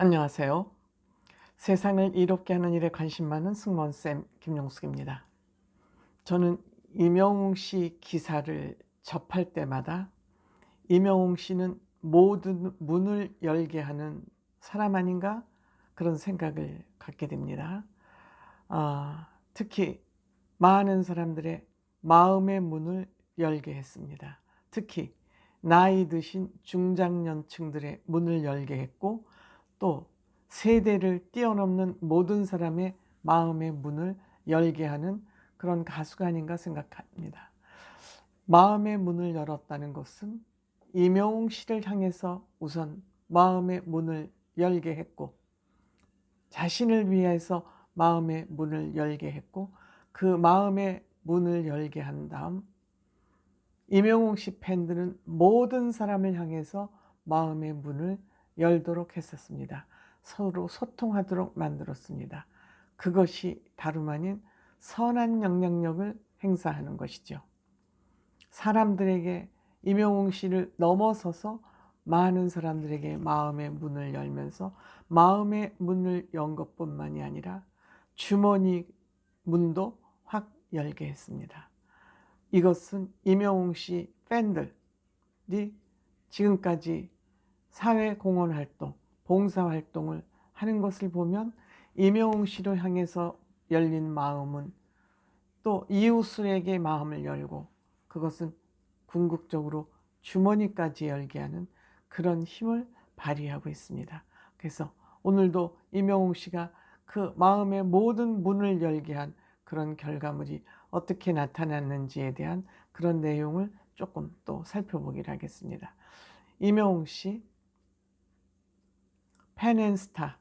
안녕하세요. 세상을 이롭게 하는 일에 관심 많은 승무원쌤 김용숙입니다. 저는 임영웅 씨 기사를 접할 때마다 임영웅 씨는 모든 문을 열게 하는 사람 아닌가 그런 생각을 갖게 됩니다. 특히 많은 사람들의 마음의 문을 열게 했습니다. 특히 나이 드신 중장년층들의 문을 열게 했고, 또 세대를 뛰어넘는 모든 사람의 마음의 문을 열게 하는 그런 가수가 아닌가 생각합니다. 마음의 문을 열었다는 것은 임영웅 씨를 향해서 우선 마음의 문을 열게 했고, 자신을 위해서 마음의 문을 열게 했고, 그 마음의 문을 열게 한 다음 임영웅 씨 팬들은 모든 사람을 향해서 마음의 문을 열도록 했었습니다. 서로 소통하도록 만들었습니다. 그것이 다름 아닌 선한 영향력을 행사하는 것이죠. 사람들에게 임영웅 씨를 넘어서서 많은 사람들에게 마음의 문을 열면서 마음의 문을 연 것뿐만이 아니라 주머니 문도 확 열게 했습니다. 이것은 임영웅 씨 팬들이 지금까지 사회공헌 활동, 봉사활동을 하는 것을 보면 임영웅 씨를 향해서 열린 마음은 또 이웃에게 마음을 열고, 그것은 궁극적으로 주머니까지 열게 하는 그런 힘을 발휘하고 있습니다. 그래서 오늘도 임영웅 씨가 그 마음의 모든 문을 열게 한 그런 결과물이 어떻게 나타났는지에 대한 그런 내용을 조금 또 살펴보기로 하겠습니다. 임영웅 씨, 팬앤스타,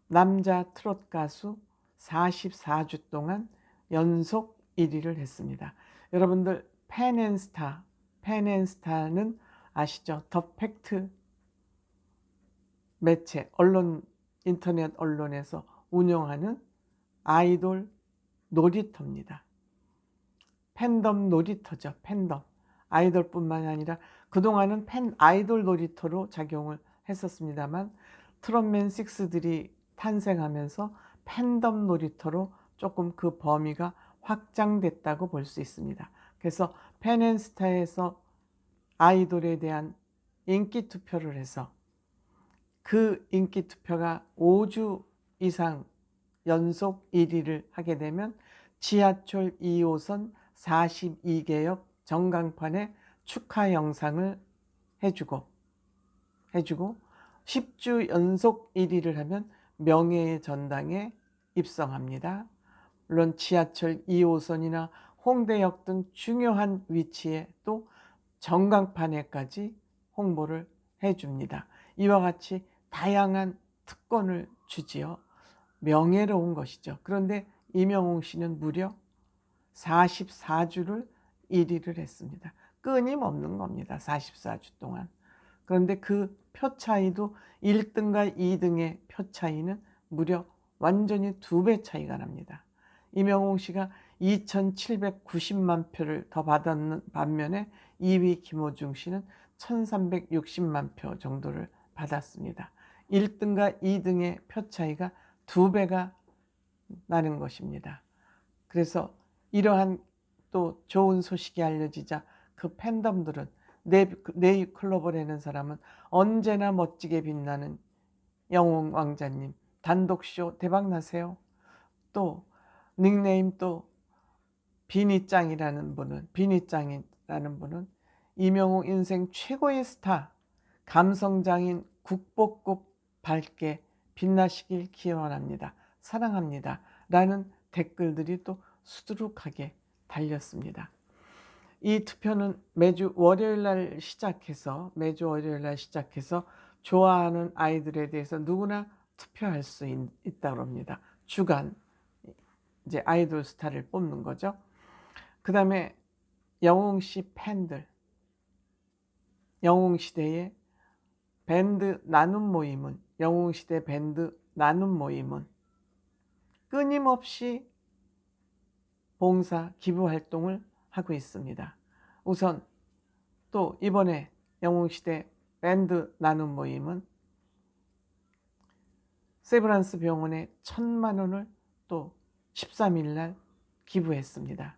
남자 트롯 가수 44주 동안 연속 1위를 했습니다. 여러분들 팬앤스타는 아시죠? 더 팩트 매체, 언론, 인터넷 언론에서 운영하는 아이돌 놀이터입니다. 팬덤 놀이터죠. 팬덤. 아이돌뿐만 아니라 그동안은 아이돌 놀이터로 작용을 했었습니다만, 트롯맨 6들이 탄생하면서 팬덤 놀이터로 조금 그 범위가 확장됐다고 볼 수 있습니다. 그래서 팬앤스타에서 아이돌에 대한 인기 투표를 해서 그 인기 투표가 5주 이상 연속 1위를 하게 되면 지하철 2호선 42개역 전광판에 축하 영상을 해주고 10주 연속 1위를 하면 명예의 전당에 입성합니다. 물론 지하철 2호선이나 홍대역 등 중요한 위치에 또 전광판에까지 홍보를 해줍니다. 이와 같이 다양한 특권을 주지요. 명예로운 것이죠. 그런데 임영웅 씨는 무려 44주를 1위를 했습니다. 끊임없는 겁니다. 44주 동안. 그런데 그 표 차이도 1등과 2등의 표 차이는 무려 완전히 2배 차이가 납니다. 임영웅 씨가 2790만 표를 더 받았는 반면에 2위 김호중 씨는 1360만 표 정도를 받았습니다. 1등과 2등의 표 차이가 2배가 나는 것입니다. 그래서 이러한 또 좋은 소식이 알려지자 그 팬덤들은 네잎클로버라는 사람은 언제나 멋지게 빛나는 영웅 왕자님 단독쇼 대박나세요. 또 닉네임 또 비니짱이라는 분은 임영웅 인생 최고의 스타, 감성장인 국보급 밝게 빛나시길 기원합니다. 사랑합니다. 라는 댓글들이 또 수두룩하게 달렸습니다. 이 투표는 매주 월요일 날 시작해서 좋아하는 아이들에 대해서 누구나 투표할 수 있다고 합니다. 주간 이제 아이돌 스타를 뽑는 거죠. 그 다음에 영웅 씨 팬들, 영웅시대의 밴드 나눔 모임은, 영웅시대 밴드 나눔 모임은 끊임없이 봉사 기부 활동을 하고 있습니다. 우선 또 이번에 영웅시대 밴드 나눔 모임은 세브란스 병원에 1,000만 원을 또 13일 날 기부했습니다.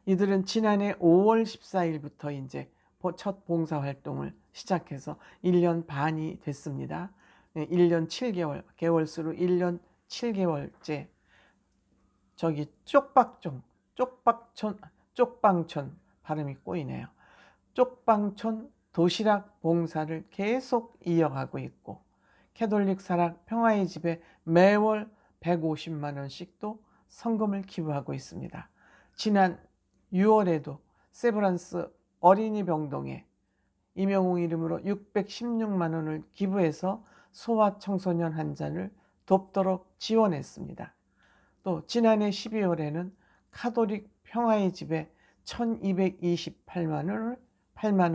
이들은 지난해 5월 14일부터 이제 첫 봉사활동을 시작해서 1년 반이 됐습니다. 1년 7개월, 개월수로 1년 7개월째 저기 쪽방촌 발음이 꼬이네요. 쪽방촌 도시락 봉사를 계속 이어가고 있고 캐톨릭 사락 평화의 집에 매월 150만 원씩도 성금을 기부하고 있습니다. 지난 6월에도 세브란스 어린이 병동에 임영웅 이름으로 616만 원을 기부해서 소아 청소년 환자를 돕도록 지원했습니다. 또 지난해 12월에는 카톨릭 평화의 집에 1228만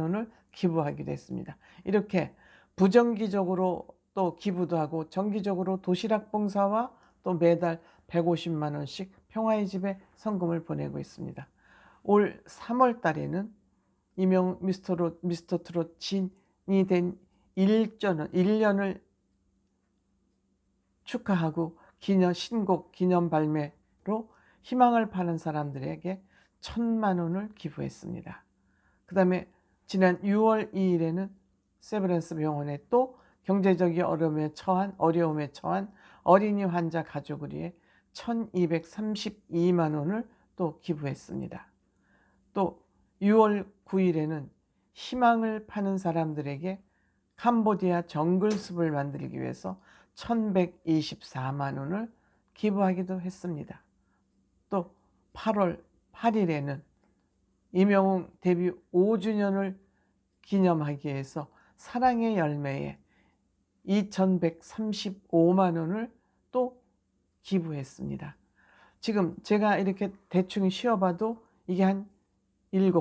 원을 기부하기도 했습니다. 이렇게 부정기적으로 또 기부도 하고 정기적으로 도시락 봉사와 또 매달 150만 원씩 평화의 집에 성금을 보내고 있습니다. 올 3월 달에는 미스터 트롯 진이 된 1년을 축하하고 신곡 기념 발매로 희망을 파는 사람들에게 1,000만 원을 기부했습니다. 그 다음에 지난 6월 2일에는 세브란스 병원에 또 경제적인 어려움에 처한 어린이 환자 가족을 위해 1,232만 원을 또 기부했습니다. 또 6월 9일에는 희망을 파는 사람들에게 캄보디아 정글숲을 만들기 위해서 1,124만 원을 기부하기도 했습니다. 또 8월 8일에는 임영웅 데뷔 5주년을 기념하기 위해서 사랑의 열매에 2,135만 원을 또 기부했습니다. 지금 제가 이렇게 대충 쉬어봐도 이게 한 7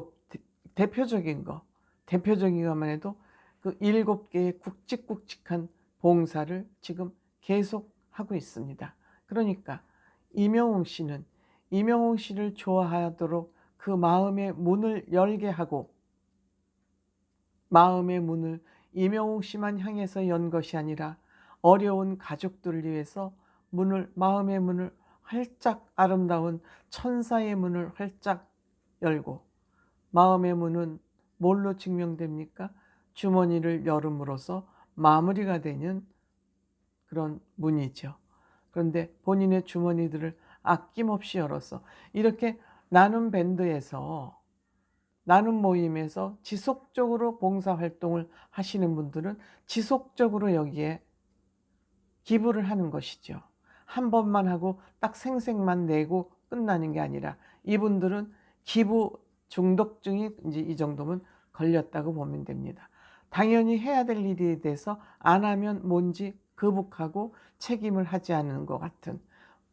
대표적인 것만 해도 그 7개의 굵직굵직한 봉사를 지금 계속 하고 있습니다. 그러니까 임영웅 씨를 좋아하도록 그 마음의 문을 열게 하고 마음의 문을 임영웅 씨만 향해서 연 것이 아니라 어려운 가족들을 위해서 마음의 문을 활짝 아름다운 천사의 문을 활짝 열고 마음의 문은 뭘로 증명됩니까? 주머니를 열음으로써 마무리가 되는 그런 문이죠. 그런데 본인의 주머니들을 아낌없이 열어서 이렇게 나눔 밴드에서 나눔 모임에서 지속적으로 봉사활동을 하시는 분들은 지속적으로 여기에 기부를 하는 것이죠. 한 번만 하고 딱 생색만 내고 끝나는 게 아니라 이분들은 기부 중독증이 이제 이 정도면 걸렸다고 보면 됩니다. 당연히 해야 될 일에 대해서 안 하면 뭔지 거북하고 책임을 하지 않는 것 같은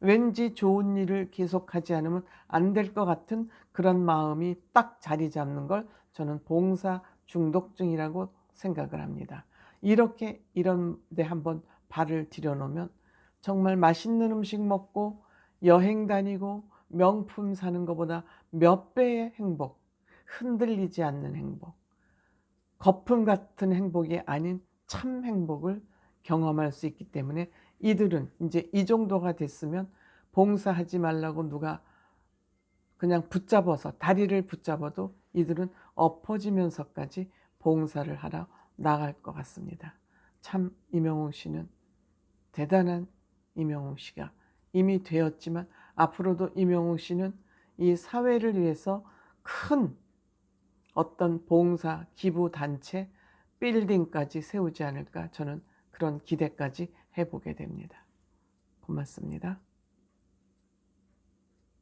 왠지 좋은 일을 계속하지 않으면 안 될 것 같은 그런 마음이 딱 자리 잡는 걸 저는 봉사 중독증이라고 생각을 합니다. 이렇게 이런 데 한번 발을 들여놓으면 정말 맛있는 음식 먹고 여행 다니고 명품 사는 것보다 몇 배의 행복, 흔들리지 않는 행복, 거품 같은 행복이 아닌 참 행복을 경험할 수 있기 때문에 이들은 이제 이 정도가 됐으면 봉사하지 말라고 누가 그냥 다리를 붙잡아도 이들은 엎어지면서까지 봉사를 하러 나갈 것 같습니다. 참 임영웅 씨는 대단한 임영웅 씨가 이미 되었지만 앞으로도 임영웅 씨는 이 사회를 위해서 큰 어떤 봉사 기부 단체 빌딩까지 세우지 않을까 저는 그런 기대까지 해보게 됩니다. 고맙습니다.